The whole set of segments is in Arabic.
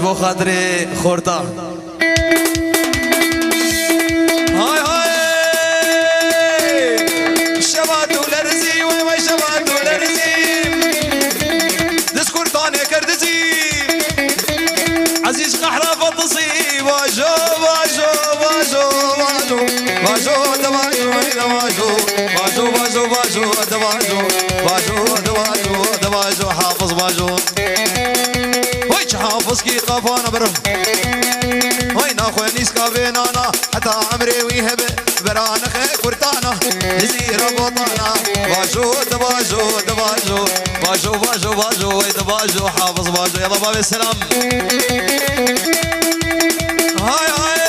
بو خاطري خورتا هاي هاي شبات ولرزي وما شبات ولرزي دسكور طاني كردزي عزيز قحرة فطسي باجو باجو باجو باجو باجو دباجو دباجو باجو باجو باجو دباجو باجو دباجو دباجو حافظ باجو ويش حافظ كي قفانا برم وين اخوي نيسكا بينانا حتى عمري ويهب برانا خي كرتانا نزير بطانا باجو دباجو دباجو باجو باجو باجو دباجو حافظ باجو يلا باب السلام هاي هاي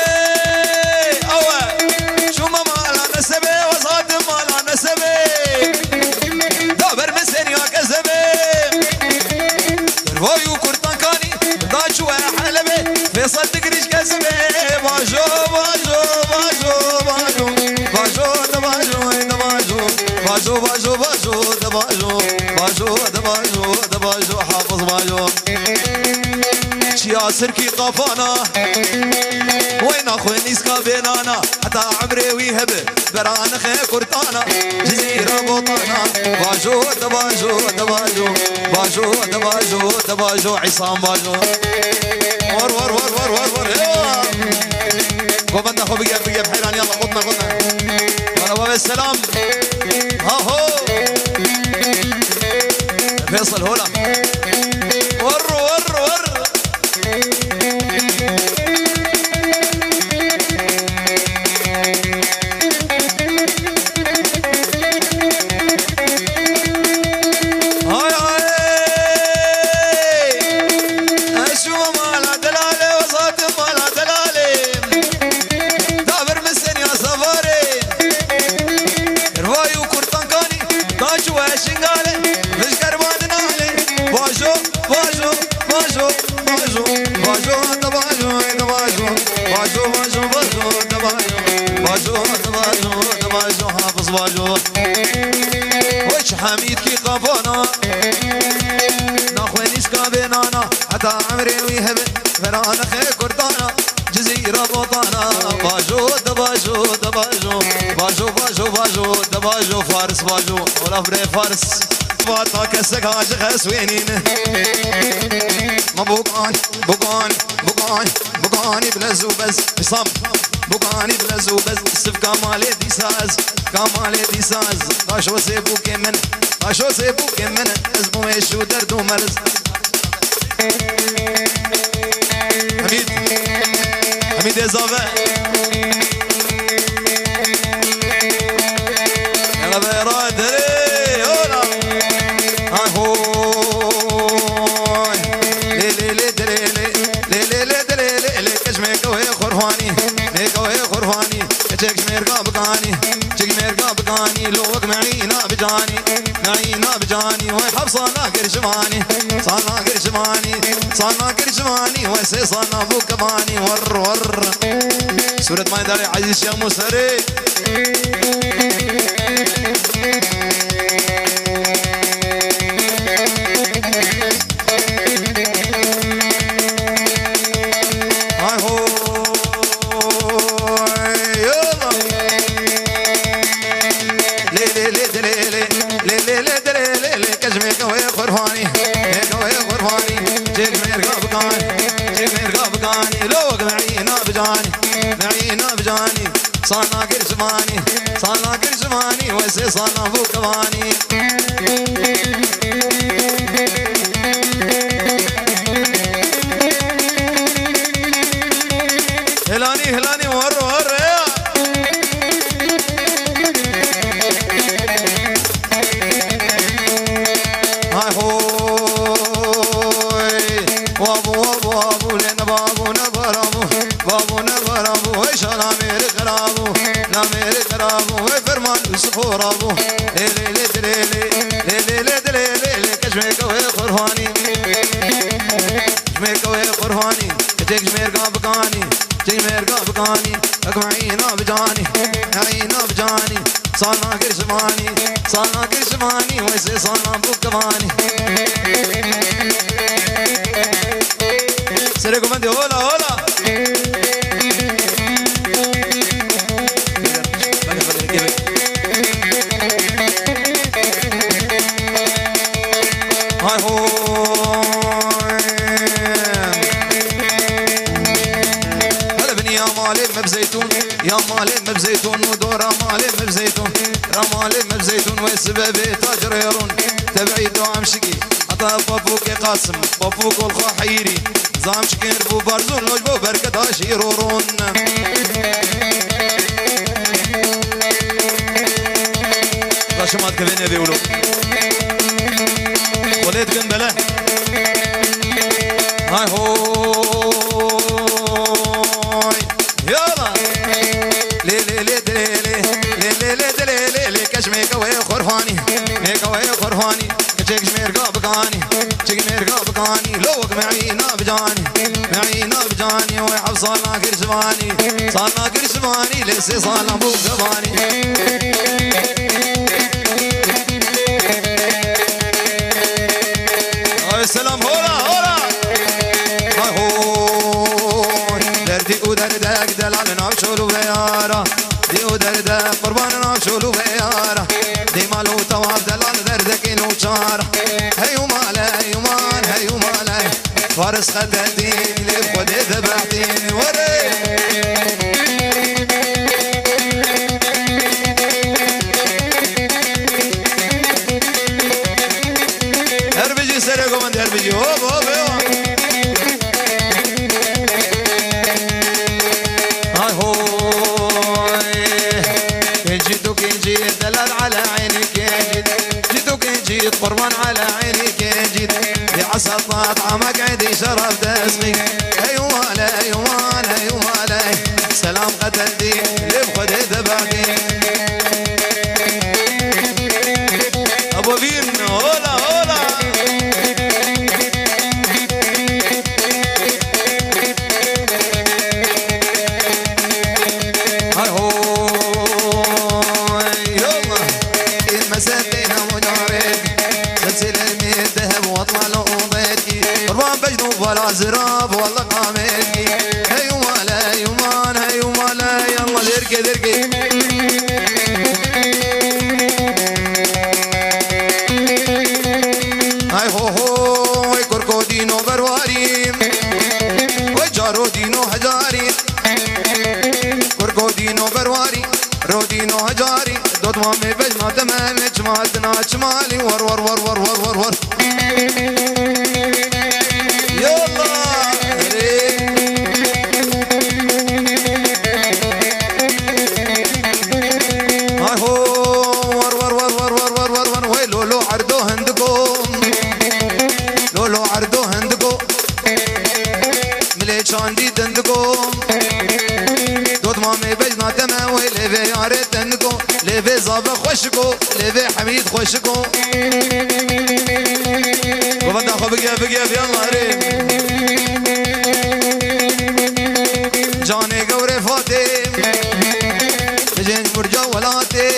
اول شو ما مالا نسبي وصاد مالا نسبي دابر مسن يا كسبي روايو كرتان كاني داجو حلبي فيصل تقريش كسبي باجو باجو باجو باجو باجو دباجو دباجو باجو باجو باجو دباجو باجو دباجو دباجو حافظ باجو يا سركي قفانا وين اخوي نيسكا بينانا حتى عمري ويهب برانا خي كرتانا جزيرة بطانا باجو دباجو دباجو باجو دباجو دباجو عصام باجو ور ور ور ور ور ور قبلنا خو بقى بحيران يلا قطنا قطنا ولا باب السلام ها هو فيصل هولا ور ور ور حميد كي قفانا ناخوي نسكا بينانا حتى عمري ويهب فرانا خي كردانا جزيرة بطانا باجو دباجو دباجو باجو باجو باجو دباجو فارس باجو ولا فري فارس فاتا كسك هاج خسوينين ما بوقان بوقان بوقان بوقاني بلزو بس بصم بوقاني بلزو بس سف كمالي دي ساز كمالي دي ساز قاشو سيبو كمن قاشو سيبو كمن اسمو يشو دردو مرز حميد حميد إضافة يلا بيراد دري هولا هاي لي لي لي دري لي لي لي دري لي كشميك وهي خرفاني ميك وهي خرفاني كشك ميرقا بقاني كشك ميرقا بقاني لوك معينا بجاني معينا بجاني وهي حفصانا كرشماني صانا كرشماني صانا كرشماني ويسي صانا بو كماني ور ور سورة ما يداري عزيز يا مسري هاي هو يلا لي لي لي لي لي لي لي لي لي كشميك وهي خرفاني هيك وهي خرفاني جيك ميرقا بقاني جيك ميرقا بقاني لوك معينا بجاني معينا بجاني صانا كرشماني صانا كرشماني ويسي صانا بو كماني هلاني هلاني ور ور هاي هوي وابو وابو وابو لنا بابو نبرابو بابو نبرابو ويش انا ميري قرابو لا ميري قرابو وفرمان وسفور ابو لي لي لي لي لي لي لي لي كشميك وهي خرفاني كشميك وهي خرفاني كشك ميرقا بقاني كشك ميرقا بقاني اكمعينا بجاني عينا بجاني صانا كرشماني صانا كرشماني ويسي صانا بو كماني سريكم عندي هولا هولا هاي هو هلا بني يا مالي مبزيتون يا مالي مبزيتون ودورا مالي مبزيتون رمالي مبزيتون والسبب تاجريرون تبعيدو عمشقي عطا بابوك قاسم بابوك والخاحيري زامشكين بو بارزون لوج بو بركة شيرورون راشمات كبيني بيولو وليد قنبلة هاي هوي يلا لي لي لي لي لي لي لي لي لي كشميك وهي خرفاني ميك وهي خرفاني كشيك شميرقا بقاني شيك ميرقا بقاني لوك معينا بجاني معينا بجاني ويحب صالنا كرشباني صالنا كرشباني لسي صالنا بو قباني السلام هولا هولا هاي هون دردي ودردك دلال نابشولو بيارا دي ودردك قربان نابشولو بيارا دي مالو تواب دلال دردك إنو شارا هيو مالا هيو مال هيو مالا فارس خدتيني لبخدي ذبحتيني وري هربجي سرقو من هربجي هوب هوب هاي هوي جيتو كنجيت دلال على عيني كنجيت جيتو كنجيت قربان على عيني كنجيت بعسى طعمك عندي شرف تسقي هيو مالا هيو مال هيو مالا سلام قتلتي لبخدي ذبحتي ابو بين هولا هولا هاي هوي يلا المسافينا ونارك سلسلة من ذهب واطلع له بيتي قربان بجنوب ولا زراب والله قامتي هيو مالا هيو مان هيو مالا يلا دركي دركي هاي هو هو كركودينو برواري وجارو دينو هجاري كركودينو برواري رودينو هجاري دوت مامي بجنا تمام جمالتنا شمالي ور ور ور ور ور ور ور يلا هاي هو ور ور ور ور ور ور ور ور وي لولو عردو هندكم لولو عردو هندكم مليشان دي دندكم دوت مامي بجنا تمام وي ليفي يارت دندكم ليفي زابا خوشكو ليفي حميد خوشكو وبدا خو بقيا بقيا يلا ريم جاني قوري فاتم بجين برجا ولاتي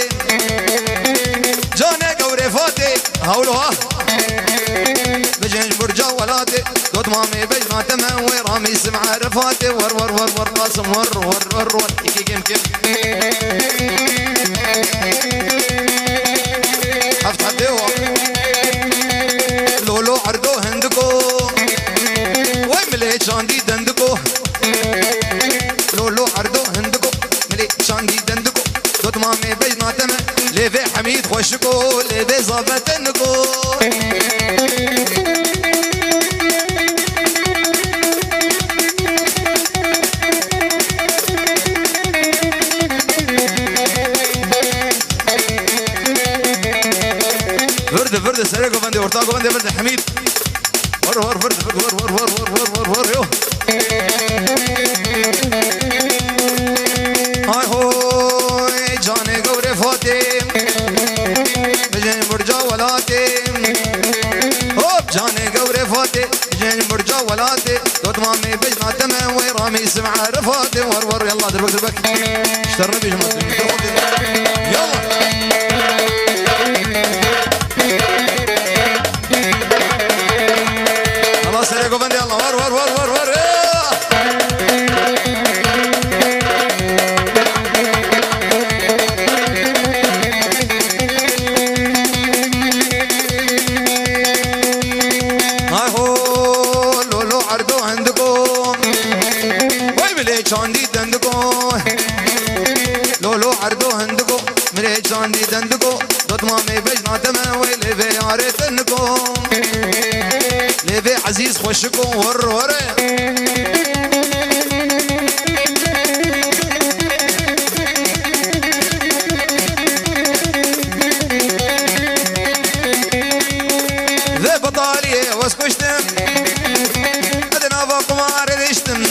جاني قوري فاتي هولوها بجين برجا ولاتي دوت مامي بجنا تمام وي رامي سمع رفاتي ور ور ور ور قاسم ور ور ور ور كي كيم كيم حفت حديوه لولو عردو هندكو وملي شاندي دندكو لولو عردو هندكو ملي شاندي دندكو دوت مامي بجنا تمام ليفي حميد خوشكو ليفي زابت هندكو فرد سريكو فندي ورتاكو فندي فرد حميد ور ور فرد ور ور ور ور ور ور ور يو هاي هوي جاني قوري فاتم بجين برجا ولاتي هوب جاني قوري فاتي بجين برجا ولاتي دوت مامي بجنا تمام وي رامي سمع رفاتي ور ور يلا دربك دربك اشترنا بيجمع يلا سريكو بندي الله ور ور ور ور ور چاندی دندگو لولو عردو هندگو مری چاندی دندگو دوتما می بجناتم وی لیوی یاره تنگو لیوی عزیز خوشگو ور وره ذي بطالية واسكشتم أدنى بقمار دشتم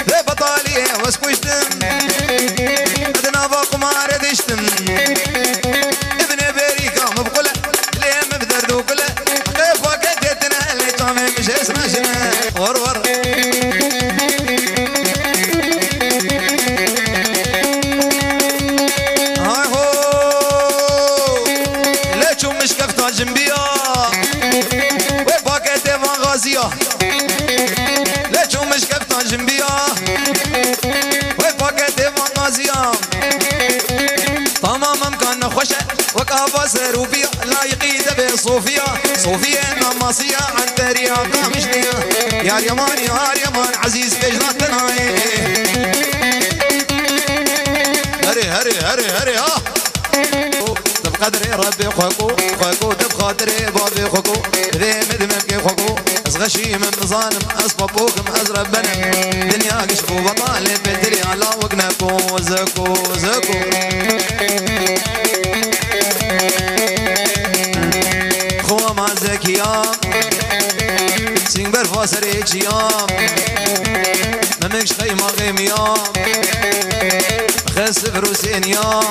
ذي بطالية واسكشتم أدنى بقمار دشتم ابن بريكا مبقلة ليه مبدردو كله كيف وكتتنا اللي طامي مش اسمع شنا ور هاي هو ليشو مش كفتا جنبيا وفاكتي فان غازية ليشو مش كفتا جنبيا وفاكتي فان غازية تماما كان خوشة وكافا سروفيا لا يقيد بصوفيا صوفيا نماصية عن ترياقا مشنية يا اليمان عزيز بجناتنا هري ها بقدري ربي خوكو تبخاطري بابي خوكو ذي مدمك خوكو أصغشي من ظالم أصببوكم أزربنا دنيا قشبو بطالي بدري على وقنكو زكو خوا ما زكيا سينبر فاسري جيام ممكش خيمة غيميام خسف روسينيام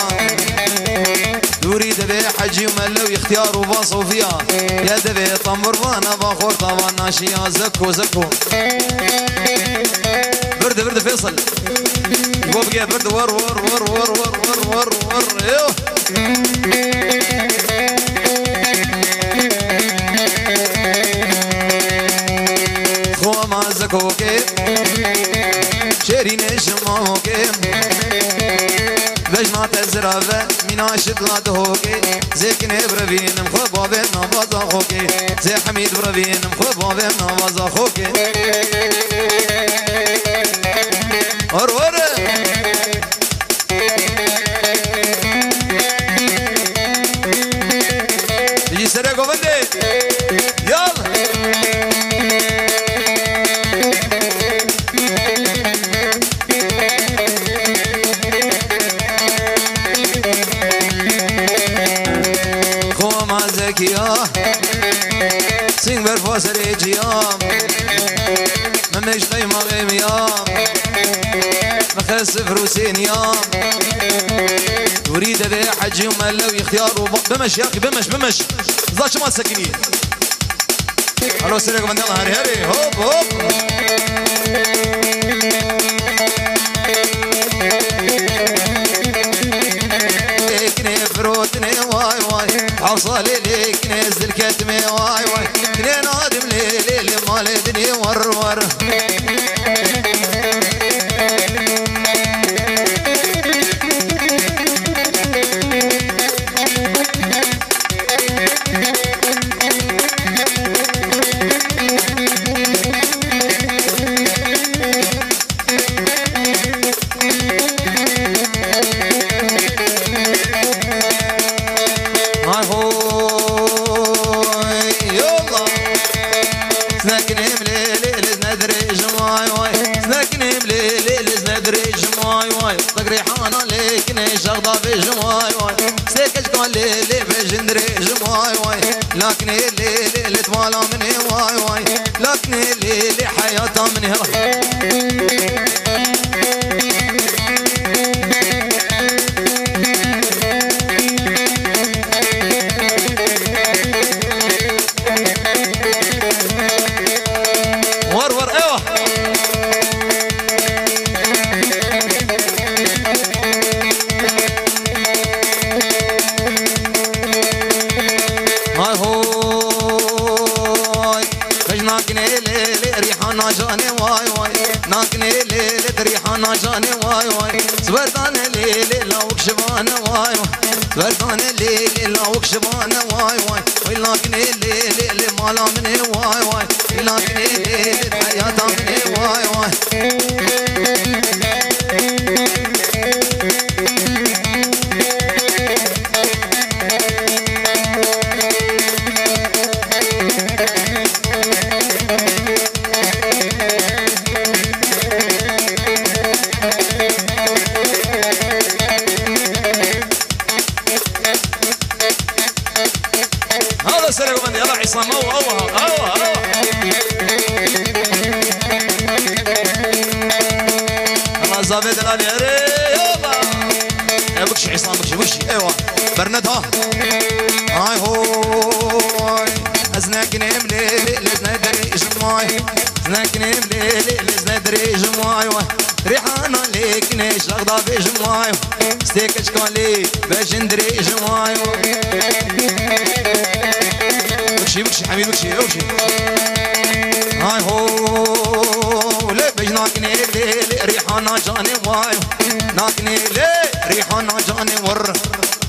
دوري دبي حجي وملو يختاروا باصوفيا يا دبي طمر وانا باخور طبعا ناشيا زكو برد فيصل بوبقى برد ور ايوه خوا ما زكو كيف شيرين شمامو كيف بجنات الزرافة مناشد لا تهوكي زي كني بربين مخو بابين نباز اخوكي زي حميد بربين مخو بابين نباز اخوكي ور يجي سرقو بندي يلا زكيا سين برفاسري جيام ممش قيمة غيميام مخسف روسينيام تريد ذي حجي وملو يختاروا بمش يا اخي بمش زاش ما سكنين الو سيرك من يلا هري هوب فروتني واي حصل ليك نزل كتمي واي كني نادم ليلي مال دني ور ريحانة لكن شغضة في جماي سيكش قال لي بجندري جماي لكن اللي توالا مني واي لكن اللي حياتها مني ور ايوه ريحانة جاني واي ناكني ليلة ريحانة جاني واي سبرتاني ليلة لا وكشبانة واي سبرتاني ليلة لا وكشبانة واي ولكني ليلة مالا مني واي ولكني ليلة حياتها مني واي زافي دلالي يابا بكشي عصام بكشي ايوا برندها هاي هوي ازناكني مليلي لزندري جماي ازناكني مليلي لزندري جماي ريحانة ليك نيش لغضا في جماي ستيك شكالي باش ندري جماي بكشي حميد بكشي هاي هو لي باش ناكني ليلي ريحانة جاني واي ناكني لي ريحانة جاني ور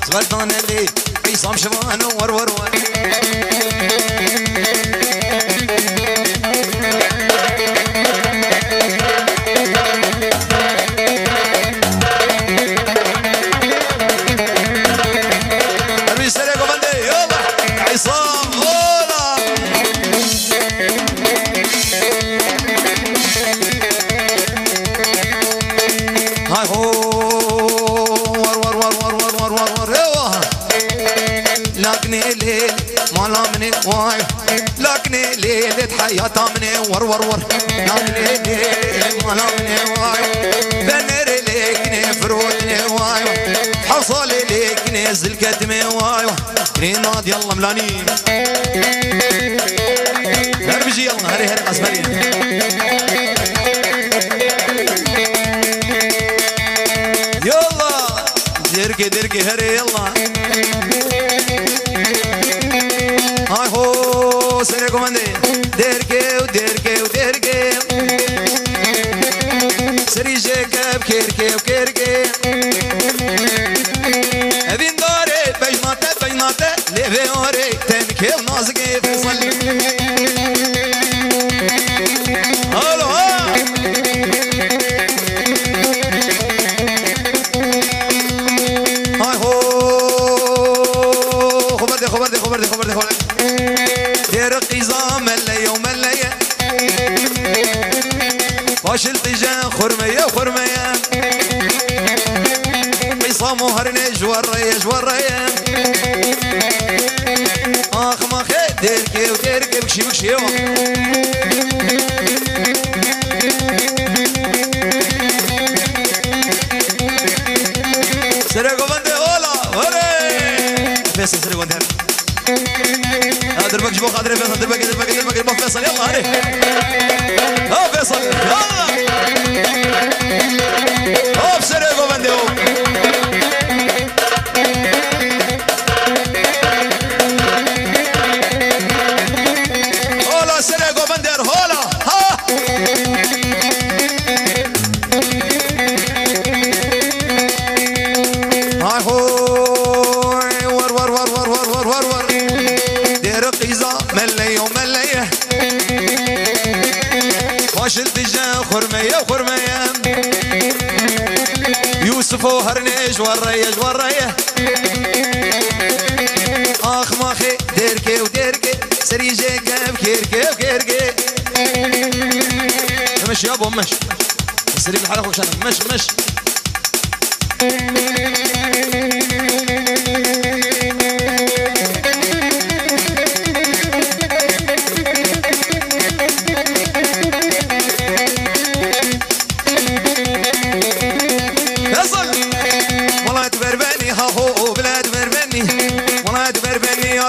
زبردان لي عصام شوان ور واي لكني ليلة حياتها مني ور لكني ليلة مالا مني واي بنر ليكني فرودني واي حصل ليكني زلكتمي واي كني ناضي يلا ملاني هربجي يلا هري قسمري يلا ديركي هري يلا هاي هو سيري كوماندي ديركي سري جيكب كيركي ابين داري بجناته ليفي اوري تنكي ونازقي فيصل هلو ها هاي هو خبردي دير قزام اللي وملية فاشل تجا خرمية قصام وهرنج ورية اخ ما خير ديركي بكشي سرقو بندي هولا هوري فيصل سرقو بندي دربك جبوخ ادري فيصل دربك فيصل يلا هري ها فيصل يلا هوب سرقو بندي هولا سرقو بندر هولا ها هاي هوي ور دير قيزة ملية فاشل تجا خرمية يوسف وهرنيش ورية اخ ماخي ديركي سري جيكب كيركي مش يابا مش سري بالحلقة وشان مش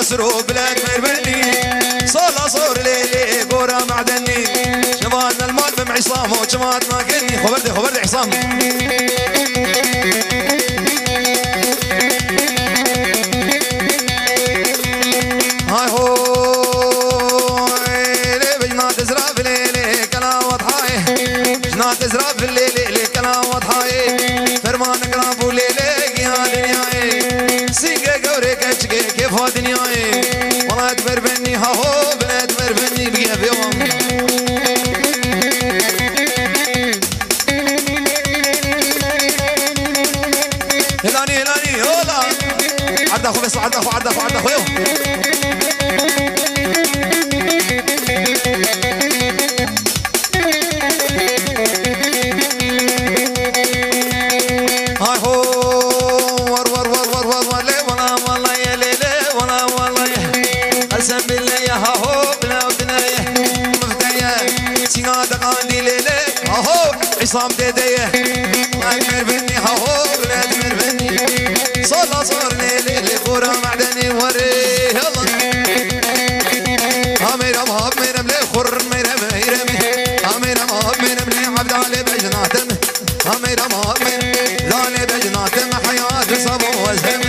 ياسرو بلاد مربني صور ليلي قورا معدني شبان المال بمعصام وجماعة ما كني خبردي عصام هاي هوي لي بجنا تزرع في ليلي كلا وضحاي بجنا تزرع في الليلي كلا وضحاي فرمان قرابو ليلي يا دنياي سيقى قوري كشكي كيف ها دنياي والله تبربني ها هو بلا تبربني بقى في يوم هلاني هولا عدى اخو بس عدى اخو يوم هاي هو ور لي والله يا ليلي والله قسم بالله يا ها هو بلا ودنايا مفتايا سينا دقاني ليلي ها هو عصام ديديه أكمل بني هو أكمل بني صلا صار ليلي لفورا معدني وريه يلا أميرم هاب ميرم لي خر ميرم ميرم أميرم هاب ميرم لي عبد علي بجناتم أميرم هاب ميرم لالي بجناتم حياة صبو وزهم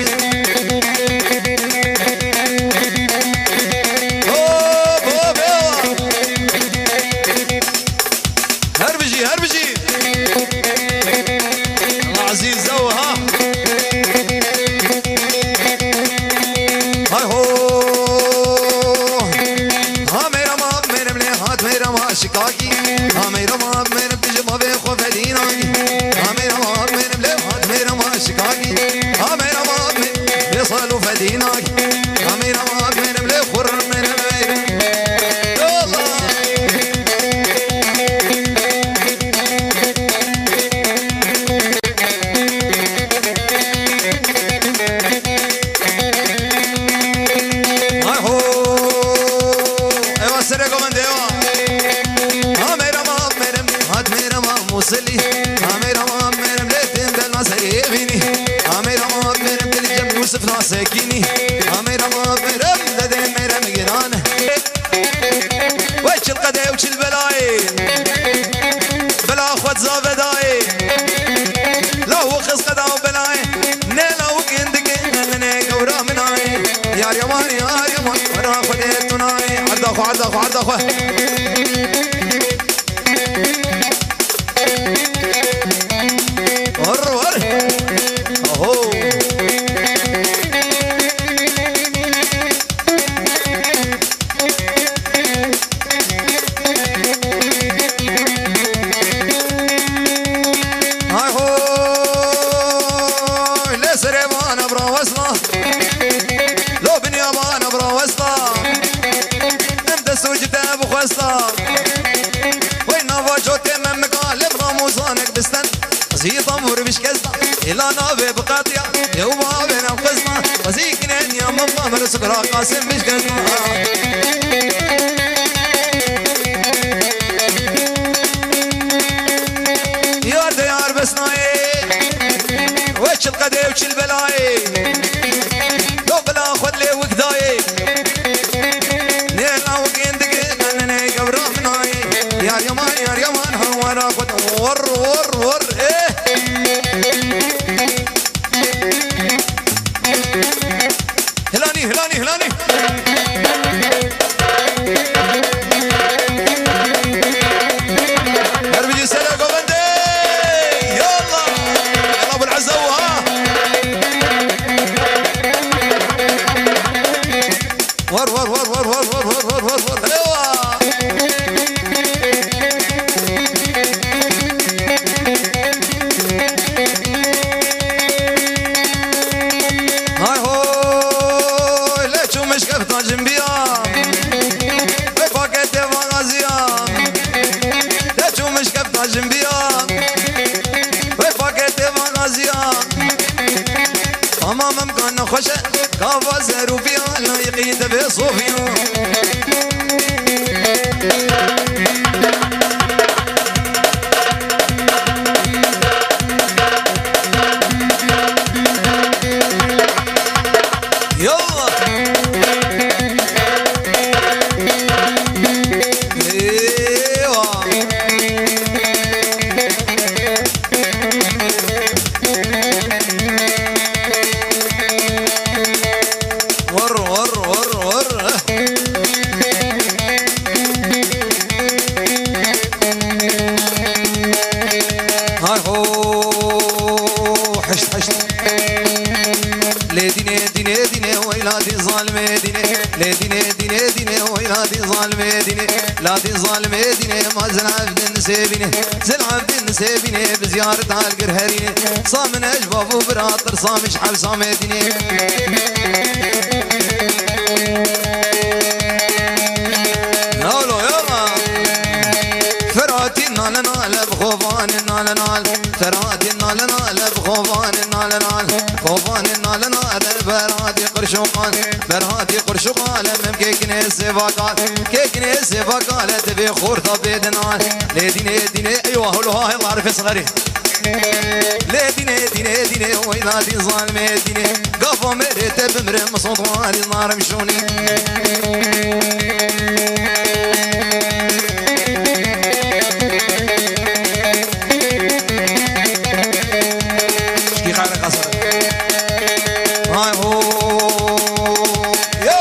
هربجي هربجي الله عزيز زوها هاي هو ها ميرا ما ميرا مليحات ميرا ما شكاكي ها ميرا ما ميرا بتجمع بيخو فديناكي ها ميرا ما ميرا مليحات ميرا ما شكاكي ها ميرا ما بيصلوا فديناكي ها ميرا ما ميرا مليخور ميرا ميرا موصلي أميرا ما أميرا مليتين دلنا سيبيني أميرا ما أميرا مليجم يوسف ناسكيني أميرا ما أميرا مليتين ميرا مجرانه وش القدي وش البلاي بلا أخوات زابداي لا هو خص قدا وبلاي نيلا وكندك نلني قورا مناي يا ريمان يا ريمان ورا خديتناي عرض أخو عرض أخو عرض أخو ور ور اهو هاي هو لسريبان ابرا وصله لو بنيابان ابرا وصله انت سوجت ابو خصله وين نافاجو تمام قال براموزانك بستن زي طمور مش كزنا إلا نابي بقاطية يوما بين القزنا وزيكنين يا ماما من سكرا قاسم مش كزنا يار ديار بسناي وش القدي وش البلاي لو بلا خد لي وكداي نيلا وكين دقيق انني قبرا مناي يا يمان هو انا خد ور ور ور ايه هلاني هلاني هلاني هربجي سلا قوبندي يلا يلا ابو العزة ها ور ور ور ور ور ور ور ور ور ور هاي هو ليشو مش كفتا جنبيا بفاكت مغازيا ليشو مش كفتا جنبيا بفاكت مغازيا امام مكان خوشه كافا زروفيا لا يقيد بصوفيا لادي ظالم ديني ما زل عبد نسيبيني زل عبد نسيبيني بزيارة القرهريني صامن اجباب وبراطر صام شحال صام ديني نولو يلا فراتي نال نال بخوفان نال نال فراتي نال نال بخوفان نال نال خوفان نال نال براتي قرشوقان براتي قرشوقان مم كيكني سيفاقال كيكني سيفاقال تبي خور طبيد نال ليديني ديني ايوه هلو هاي الله عارف صغري لا ديني ديني ديني ويلاتي ظالمي ديني قفا مريت بمرم صوتواني النار مشوني شكي خير قصر هاي هو يا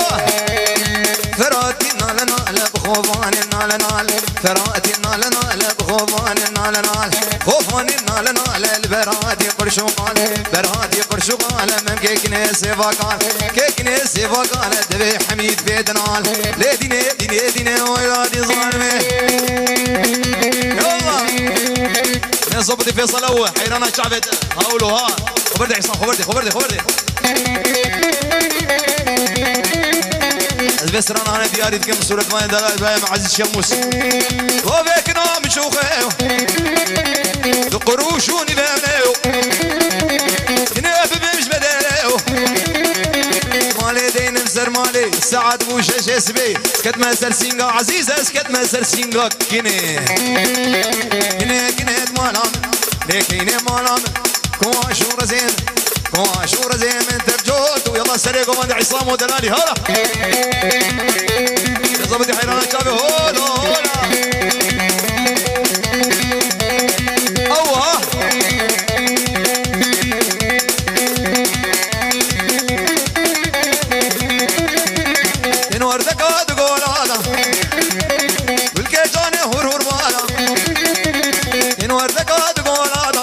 فراتي نال نال بخوفاني نال نال فراتي نال نال بخوفاني نال نال خوفاني نال نال البرادي قرشوقال برادي قرشوقال من كيكني سيفاقال كيكني سيفاقال دبي حميد بيدنال لي ديني ديني ديني ويلادي ظالمي يلا يا صبتي فيصل هو حيرانا شعبت هاولو ها خبردي حسام خبردي بس انا دياري تقم صورة ما دلال باي معزز شموس وبيك نام شوخه قروشوني بامنيو ناف بمش بداليو مالي دين مسر مالي سعد بوشش اسبي سكت ما سرسينغا عزيزة سكت ما سرسينغا كيني مالام ليكيني مالام كواشور زين كواشور زين من ترجوت ويلا سريقو من عصام ودلالي هلا يا زبدي حيران شابي هولا اوه ان وردك تقول هذا والكيجاني هور مالا ان وردك تقول هذا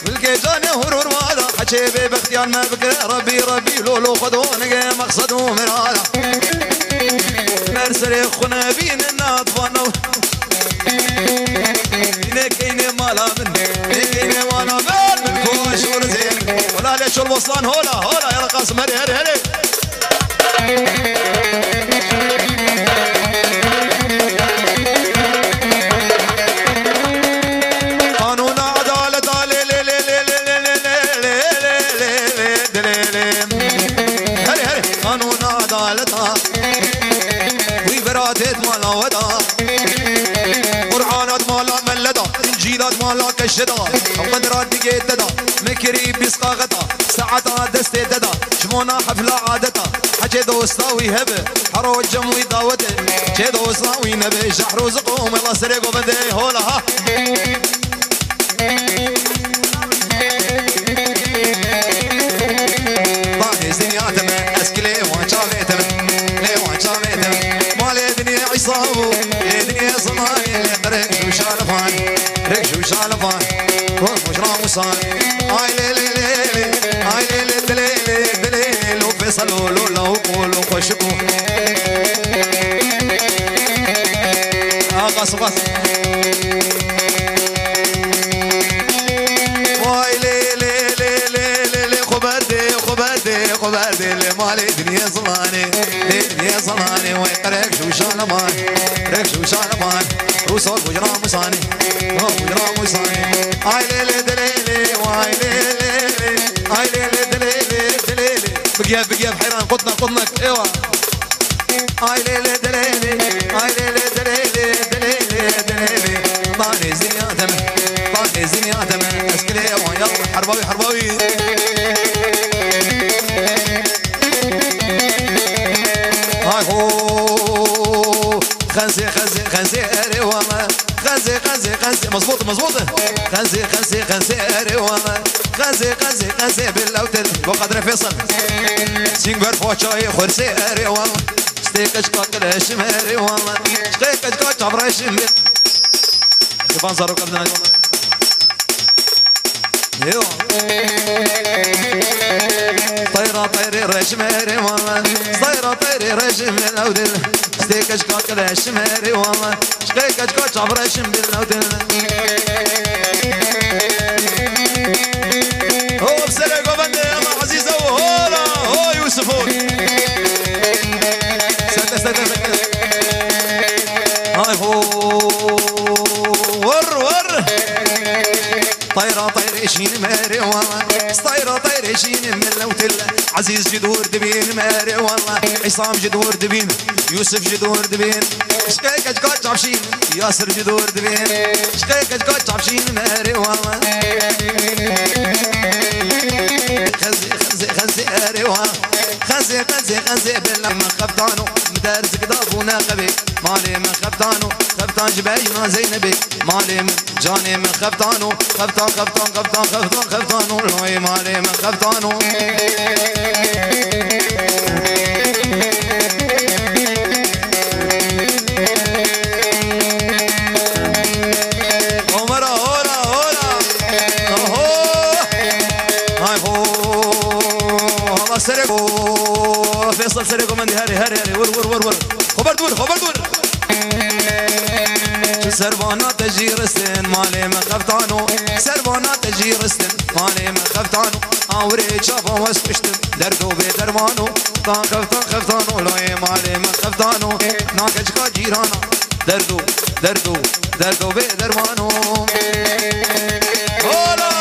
والكيجاني هور مالا حكي بختيان ما بكر ربي لولو خذوني مقصد من هذا مرسل يخونا بين الناطفانو كيني مالا من كيني مالا من كوشور زين ولا ليش الوصلان هولا يا قاسم هري قانون عدالة هري قانون عدالة وبراتت مالا ودا قرآنات مالا ملدا انجيلات مالا كشدا قدرات دقيت ددا مكري بيسقى غدا ساعتا دستي ددا شمونا حفلة عادتا حكي دوستاوي هبه حرو جموي داوته حكي دوستاوي نبي شحرو زقوم الله سريقو بندي هولا ها طاهي زنياتم اسكلي وانشافيتم مالي دنيا عصابو دنيا صماني ركشو شالفان ومش راموسان هاي ليلي دليل وفيصلوا لولا وقولوا خشبوا قص واي ليلي خبردي مالي دنيا صماني ويقركشو شالفان روسو بجراموساني هاي ليلي دليلي واي ليلي بقياب حيران قطنك ايوه هاي ليلي دليلي طاني زيادة من اسكلي ويلا حرباوي هاي هو خنزيري والله خنزي مظبوطة خنزيري والله خنزي باللوتل وقدر فيصل سينجبر فوتشاي خرسيري والله ستيكش قاكل هشميري والله ستيكش عبر هشمير يبان صاروا قبلنا والله يو طيري رشميري والله طيري رشمي الأودل ستيكش قاكل هشميري والله ستيكش عبر هشمير الأودل هو بسرقوا بندي الله عزيزة وهولا هو يوسفون سكت هاي هو ور طيرة طيرشين ماري والله طيرة طيرشين من لوتلة عزيز جدور دبين ماري والله عصام جدور دبين يوسف جدور دبين شكيك اجكوت عبشين ياسر جدور دبين شكيك اجكوت عبشين ماري والله خزي اري والله خزي بالله ما خفتانو مدارس كتابونا قبي مالي من خفتانو خفتان جباينا زينبي مالي من جاني من خفتانو خفتانو لوي مالي من خفتانو فيصل سريكم عندي هاري ور خبر دور سربانا تجيرستن مالي من خفتانو سربانا تجيرستن مالي من خفتانو اوري شافا واسبشتن دردو بدرمانو طان خفتانو لوي مالي من خفتانو ناكجكا جيرانا دردو بدرمانو هولا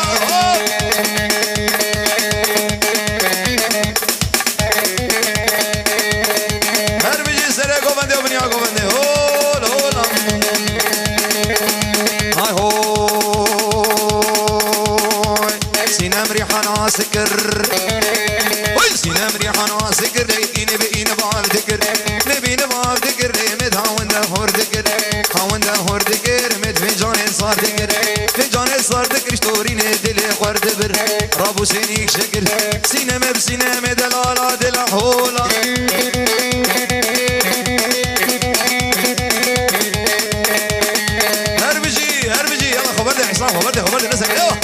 سكر سينا مريحانا سكر ليكيني بقينا بعض ذكر نبينا بعض ذكر مد هاون ده هور ذكر مد فنجان صار ذكر فنجان صار ذكر شتورين دلي قرد بر رابو سينيك شكر سينا مدلالا دلا حولا هربجي يلا خبر ده حسام خبر ده نسك ايوه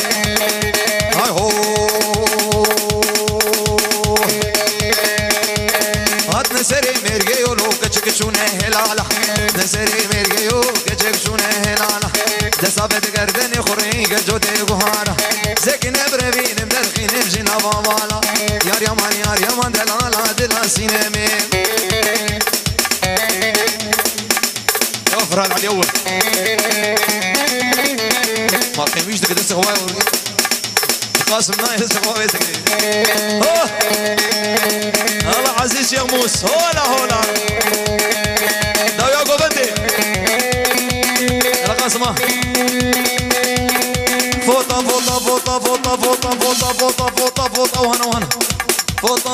هاي هو نسري مرجيو لو كچك شونه هلاله نسري مرجيو كچك شونه هلاله دسابت گردن خوري گجو ته گهانا زكن بربين مدرخين بجنا بابالا يار يمان دلالا دلا سينمي يا فرال على اول ما قيميش دك دس هواي قاسم نايس هواي سكري الله عزيز يا موس هولا داو يا قوبندي يلا قاسمة فوطة وهنا فوطة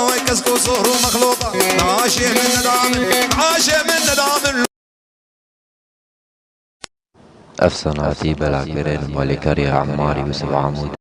ويكسكو صهر مخلوطة عاشي من ندامن أفسنا في بلع كرين مالكاريا عماري يوسف عمود